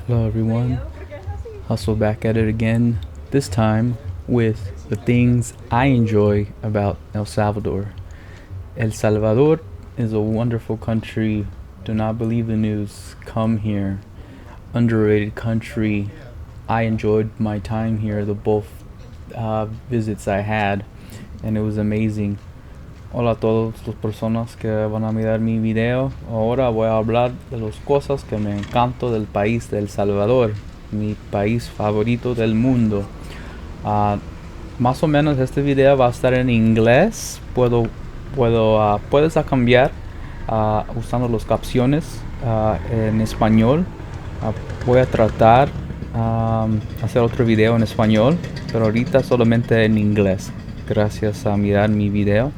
Hello everyone, Hustle back at it again, this time with the things I enjoy about El Salvador. El Salvador is a wonderful country. Do not believe the news. Come here. Underrated country. I enjoyed my time here, the both visits I had, and it was amazing. Hola a todas las personas que van a mirar mi video. Ahora voy a hablar de las cosas que me encanto del país de El Salvador, mi país favorito del mundo. Ah, Más o menos este video va a estar en inglés. Puedes cambiar usando las capciones en español. Ah, Voy a tratar hacer otro video en español, pero ahorita solamente en inglés. Gracias a mirar mi video.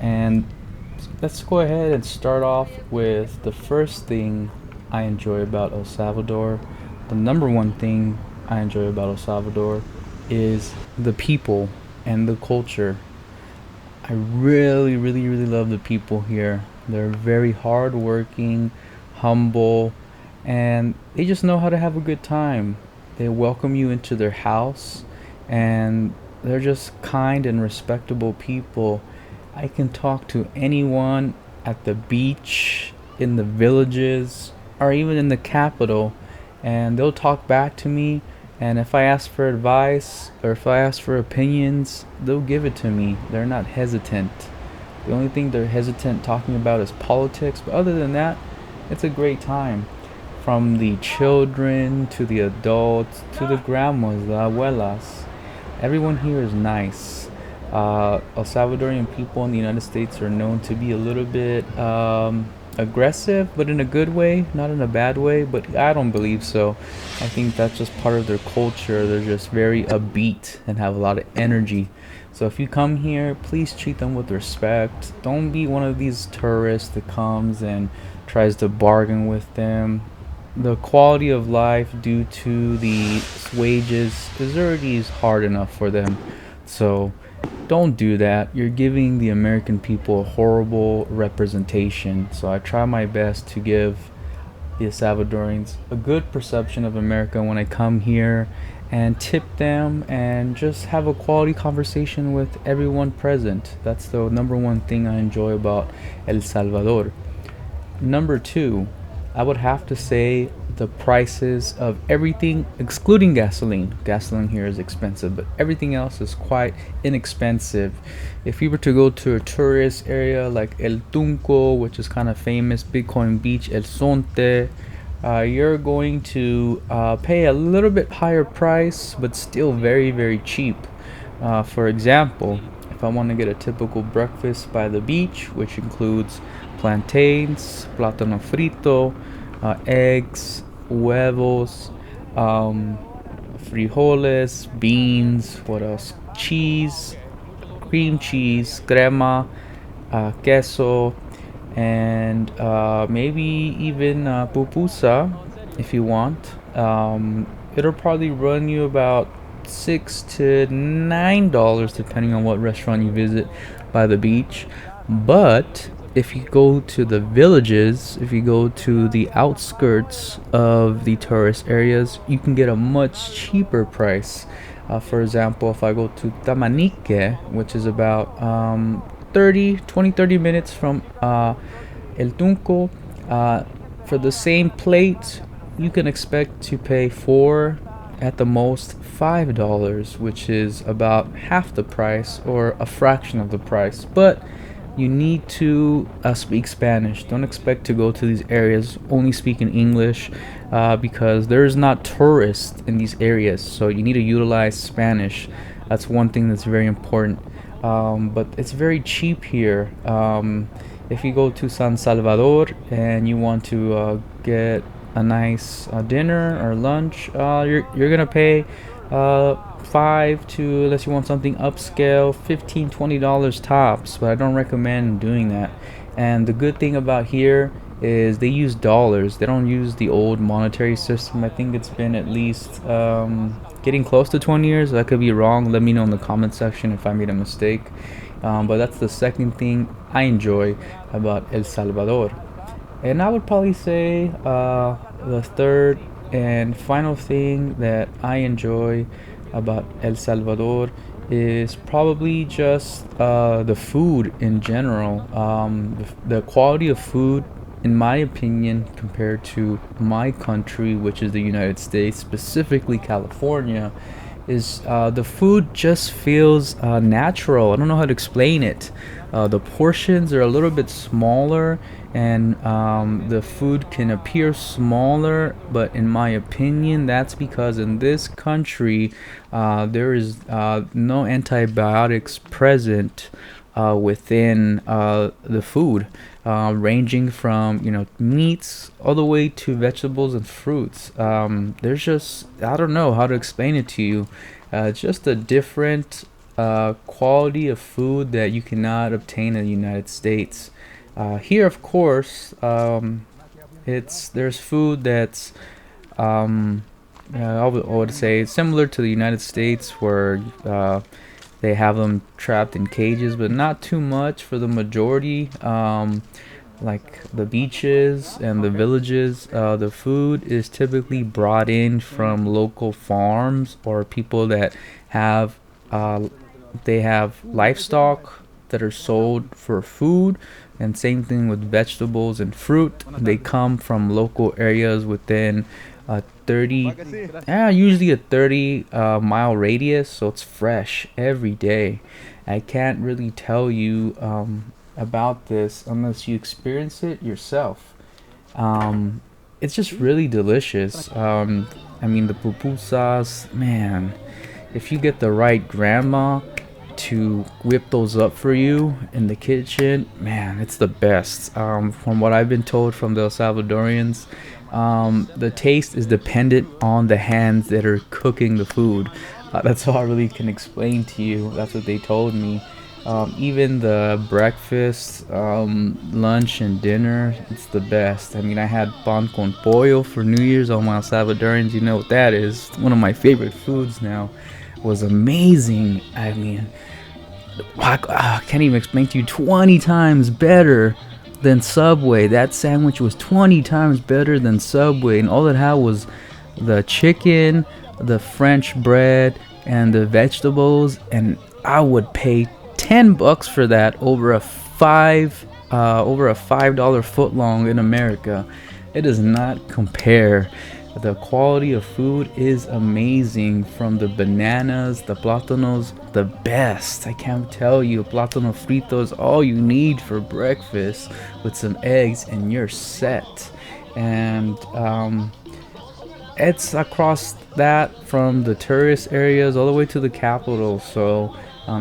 And let's go ahead and start off with the first thing I enjoy about El Salvador. The number one thing I enjoy about El Salvador is the people and the culture. I really, really, really love the people here. They're very hardworking, humble, and they just know how to have a good time. They welcome you into their house, and they're just kind and respectable people. I can talk to anyone at the beach, in the villages, or even in the capital, and they'll talk back to me. And if I ask for advice or if I ask for opinions, they'll give it to me. They're not hesitant. The only thing they're hesitant talking about is politics, but other than that, it's a great time. From the children to the adults to the grandmas, the abuelas, everyone here is nice. El Salvadorian people in the United States are known to be a little bit aggressive, but in a good way, not in a bad way. But I don't believe so. I think that's just part of their culture. They're just very upbeat and have a lot of energy. So if you come here, please treat them with respect. Don't be one of these tourists that comes and tries to bargain with them. The quality of life due to the wages is already hard enough for them. So don't do that. You're giving the American people a horrible representation. So I try my best to give the Salvadorians a good perception of America when I come here and tip them and just have a quality conversation with everyone present. That's the number one thing I enjoy about El Salvador. Number two, I would have to say the prices of everything, excluding gasoline. Gasoline here is expensive, but everything else is quite inexpensive. If you were to go to a tourist area like El Tunco, which is kind of famous, Bitcoin Beach, El Sonte, you're going to pay a little bit higher price, but still very, very cheap. For example, if I want to get a typical breakfast by the beach, which includes plantains, plátano frito, eggs, huevos, frijoles, beans, what else? Cheese, cream cheese, crema, queso, and maybe even pupusa if you want. It'll probably run you about $6 to $9 depending on what restaurant you visit by the beach. But if you go to the villages, if you go to the outskirts of the tourist areas, you can get a much cheaper price. For example, if I go to Tamanique, which is about 30 minutes from El Tunco, for the same plate, you can expect to pay four, at the most $5, which is about half the price or a fraction of the price. But you need to speak Spanish. Don't expect to go to these areas only speaking English because there's not tourists in these areas. So you need to utilize Spanish. That's one thing that's very important. But it's very cheap here. If you go to San Salvador and you want to get a nice dinner or lunch, you're gonna pay five to, unless you want something upscale, $15-$20 tops, but I don't recommend doing that. And the good thing about here is they use dollars. They don't use the old monetary system. I think it's been at least getting close to 20 years. I could be wrong. Let me know in the comment section if I made a mistake. But that's the second thing I enjoy about El Salvador. And I would probably say the third And final thing that I enjoy about El Salvador is probably just the food in general. The quality of food, in my opinion, compared to my country, which is the United States, specifically California, is the food just feels natural. I don't know how to explain it. The portions are a little bit smaller, and the food can appear smaller, but in my opinion, that's because in this country there is no antibiotics present within the food, ranging from meats all the way to vegetables and fruits. There's just I don't know how to explain it to you. It's just a different quality of food that you cannot obtain in the United States. Here, of course, it's there's food that's I would say similar to the United States, where they have them trapped in cages, but not too much for the majority. Like the beaches and the villages, the food is typically brought in from local farms or people that have they have livestock that are sold for food, and same thing with vegetables and fruit. They come from local areas within a 30 usually a 30 mile radius, so it's fresh every day. I can't really tell you about this unless you experience it yourself. It's just really delicious. I mean, the pupusas, man, if you get the right grandma to whip those up for you in the kitchen, man, it's the best. From what I've been told from the Salvadorians, the taste is dependent on the hands that are cooking the food. That's all I really can explain to you. That's what they told me. Even the breakfast, lunch, and dinner, it's the best. I mean, I had pan con pollo for New Year's. All my Salvadorians, you know what that is. One of my favorite foods now. It was amazing. I mean, I can't even explain to you. 20 times better than Subway. That sandwich was 20 times better than Subway, and all it had was the chicken, the French bread, and the vegetables, and I would pay $10 for that over a $5 foot long in America. It does not compare. The quality of food is amazing, from the bananas, the plátanos, the best. I can't tell you, plátano frito is all you need for breakfast with some eggs and you're set. And it's across that from the tourist areas all the way to the capital, so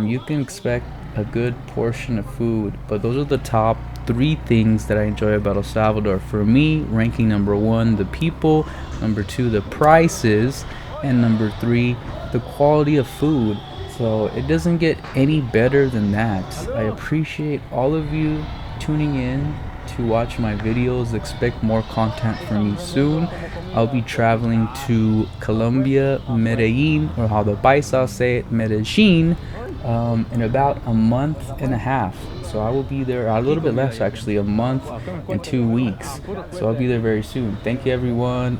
you can expect a good portion of food. But those are the top three things that I enjoy about El Salvador. For me, ranking number one, the people, number two, the prices, and number three, the quality of food. So it doesn't get any better than that. I appreciate all of you tuning in to watch my videos. Expect more content from me soon. I'll be traveling to Colombia, Medellin, or how the Paisas say it, Medellin, in about a month and a half. So I will be there a little bit less, actually, a month and 2 weeks. So I'll be there very soon. Thank you, everyone.